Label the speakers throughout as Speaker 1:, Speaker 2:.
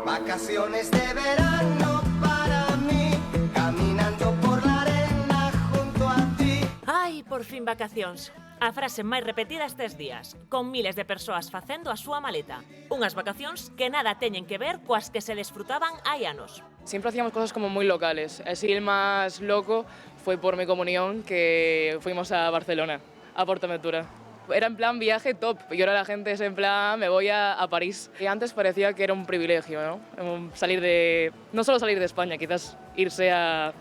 Speaker 1: Vacaciones de verano para mí, caminando por la arena junto a ti.
Speaker 2: Ai, por fin vacacións. A frase máis repetida estes días, con miles de persoas facendo a súa maleta. Unhas vacacións que nada teñen que ver coas que se desfrutaban hai anos.
Speaker 3: Siempre hacíamos cosas como muy locales. Así el más loco fue por mi comunión, que fuimos a Barcelona, a Portaventura. Era en plan viaje top, y ahora la gente es en plan me voy a París. Y antes parecía que era un privilegio, ¿no? No solo salir de España, quizás irse al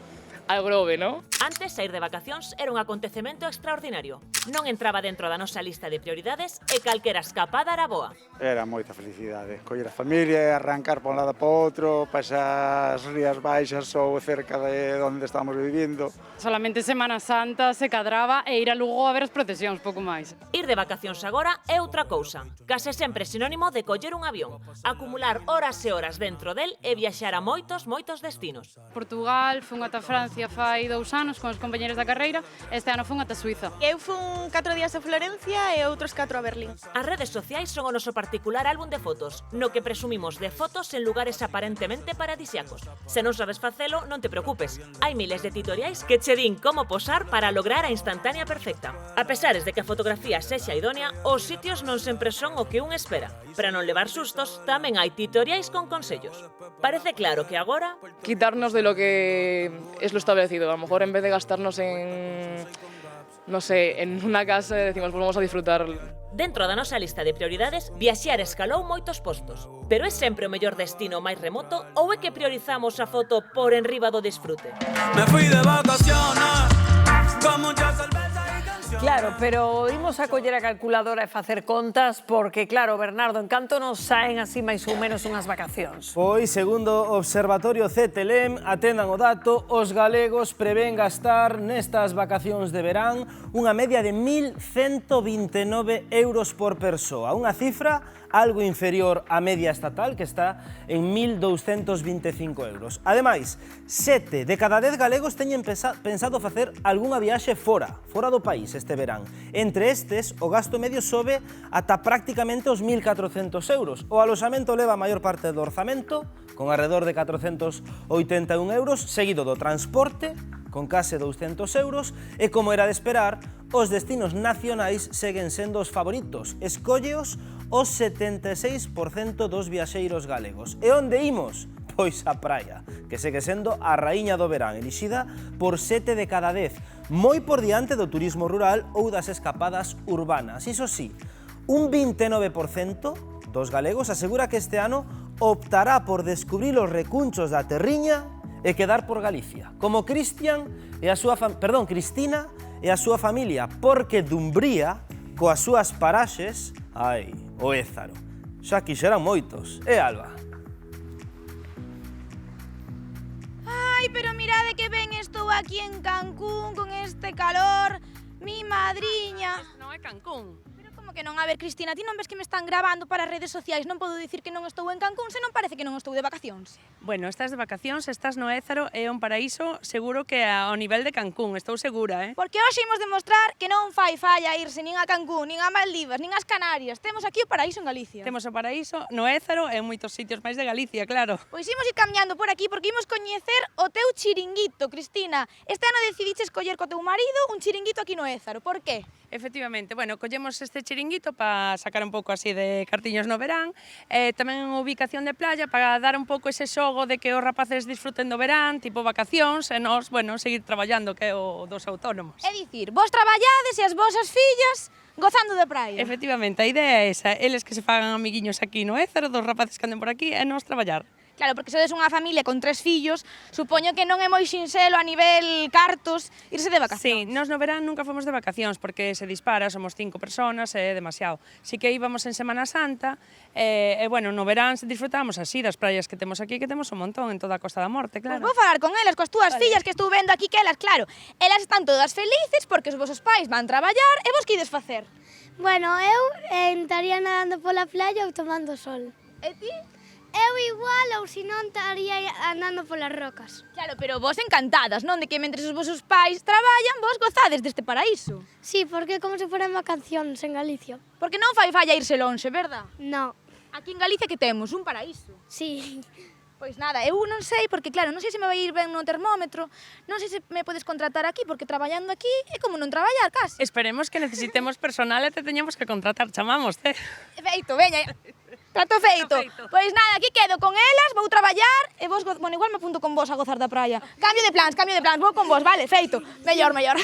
Speaker 3: Grove, ¿no?
Speaker 2: Antes, sair de vacacións era un acontecemento extraordinario. Non entraba dentro da nosa lista de prioridades e calquera escapada era boa.
Speaker 4: Era moita felicidade, coller a familia, arrancar para un lado para outro, pasar as Rías Baixas ou cerca de onde estamos vivindo.
Speaker 5: Solamente Semana Santa se cadraba e ir a Lugo a ver as procesións, pouco máis.
Speaker 2: Ir de vacacións agora é outra cousa. Case sempre sinónimo de coller un avión, acumular horas e horas dentro del e viaxar a moitos destinos.
Speaker 5: Portugal, fun ata Francia fai 2 anos con os compañeros da carreira, este ano fun ata Suiza.
Speaker 6: Eu fun 4 días a Florencia e outros 4 a Berlín.
Speaker 2: As redes sociais son o noso particular álbum de fotos, no que presumimos de fotos en lugares aparentemente paradisíacos. Se non sabes facelo, non te preocupes. Hai miles de tutoriais que che din como posar para lograr a instantánea perfecta. A pesares de que a fotografía sexa idónea, os sitios non sempre son o que un espera. Para non levar sustos, tamén hai tutoriais con consellos. Parece claro que agora
Speaker 3: Quitarnos de lo que es lo establecido. A lo mejor en vez de gastarnos en, no sé, en una casa, decimos, pues vamos a disfrutar.
Speaker 2: dentro da nosa lista de prioridades, viaxar escalou moitos postos. Pero é sempre o mellor destino máis remoto ou é que priorizamos a foto por enriba do disfrute?
Speaker 7: Me fui de vacaciones con muchas cervezas y canciones.
Speaker 8: Claro, pero imos a coller a calculadora e facer contas porque, claro, Bernardo, en canto nos saen así máis ou menos unhas vacacións?
Speaker 9: Pois, segundo o Observatorio CTLM, atendan o dato, os galegos prevén gastar nestas vacacións de verán unha media de 1.129 euros por persoa, unha cifra algo inferior á media estatal, que está en 1.225 euros. Ademais, 7 de cada 10 galegos teñen pensado facer algunha viaxe fora do país este verán. Entre estes, o gasto medio sobe ata prácticamente os 1.400 euros. O aloxamento leva a maior parte do orzamento, con alrededor de 481 euros, seguido do transporte, con case 200 euros, e como era de esperar, os destinos nacionais seguen sendo os favoritos. Escólleos os 76% dos viaxeiros galegos. E onde imos? Pois a praia, que segue sendo a raíña do verán, elixida por 7 de cada 10, moi por diante do turismo rural ou das escapadas urbanas. Iso sí, un 29% dos galegos asegura que este ano optará por descubrir os recunchos da terriña e quedar por Galicia, como Cristina e a súa familia, porque Dumbría, coas súas paraxes, o Ézaro, xa quixeran moitos, Alba?
Speaker 6: Ai, pero mirade que ben estou aquí en Cancún con este calor, mi madriña.
Speaker 5: Non é Cancún.
Speaker 6: Como que non? A ver, Cristina, ti non ves que me están grabando para as redes sociais? Non podo dicir que non estou en Cancún, se non parece que non estou de vacacións.
Speaker 10: Bueno, estás de vacacións, estás no Ézaro, é un paraíso seguro que ao nivel de Cancún, estou segura,
Speaker 6: Porque hoxe imos demostrar que non fai falla irse nin a Cancún, nin a Maldivas, nin ás Canarias. Temos aquí o paraíso en Galicia.
Speaker 10: Temos o paraíso no Ézaro e en moitos sitios máis de Galicia, claro.
Speaker 6: Pois imos ir camiñando por aquí porque imos coñecer o teu chiringuito, Cristina. Este ano decidiches coller co teu marido un chiringuito aquí no Ézaro. Por qué?
Speaker 10: Efectivamente, bueno, collemos este chiringuito para sacar un pouco así de cartiños no verán, tamén unha ubicación de playa para dar un pouco ese xogo de que os rapaces disfruten do verán, tipo vacacións, e nós, bueno, seguir traballando, que é o dos autónomos.
Speaker 6: É dicir, vos traballades e as vosas fillas gozando de praia.
Speaker 10: Efectivamente, a idea é esa, eles que se fagan amiguiños aquí no Ézaro, dos rapaces que anden por aquí, e nós traballar.
Speaker 6: Claro, porque sodes unha familia con 3 fillos, supoño que non é moi sinxelo a nivel cartos irse de vacacións.
Speaker 10: Sí, nós no verán nunca fomos de vacacións porque se dispara, somos 5 personas, é demasiado. Si que íbamos en Semana Santa, e bueno, no verán disfrutamos así das praias que temos aquí, que temos un montón en toda a Costa da Morte, claro.
Speaker 6: Pois vou falar con elas, coas túas fillas, que estou vendo aquí que elas, claro, elas están todas felices porque os vosos pais van traballar e vos que ides facer?
Speaker 11: Bueno, eu estaría nadando pola playa ou tomando sol.
Speaker 6: E ti?
Speaker 11: Eu igual ou se non estaría andando polas rocas.
Speaker 6: Claro, pero vos encantadas, non? De que mentres os vosos pais traballan, vos gozades deste paraíso.
Speaker 11: Sí, porque é como se foran vacacións en Galicia.
Speaker 6: Porque non fai falla irse lonxe, verdad?
Speaker 11: No.
Speaker 6: Aquí en Galicia que temos? Un paraíso.
Speaker 11: Sí.
Speaker 6: Pois nada, eu non sei, porque claro, non sei se me vai ir ben no termómetro, non sei se me podes contratar aquí, porque traballando aquí é como non traballar casi.
Speaker 10: Esperemos que necesitemos personal e te teñamos que contratar, chamamos,
Speaker 6: Feito, veña, trato feito. Pois nada, aquí quedo con elas, vou traballar e vos, bueno, igual me apunto con vos a gozar da praia. Cambio de plans, vou con vos, vale, feito. Mellor.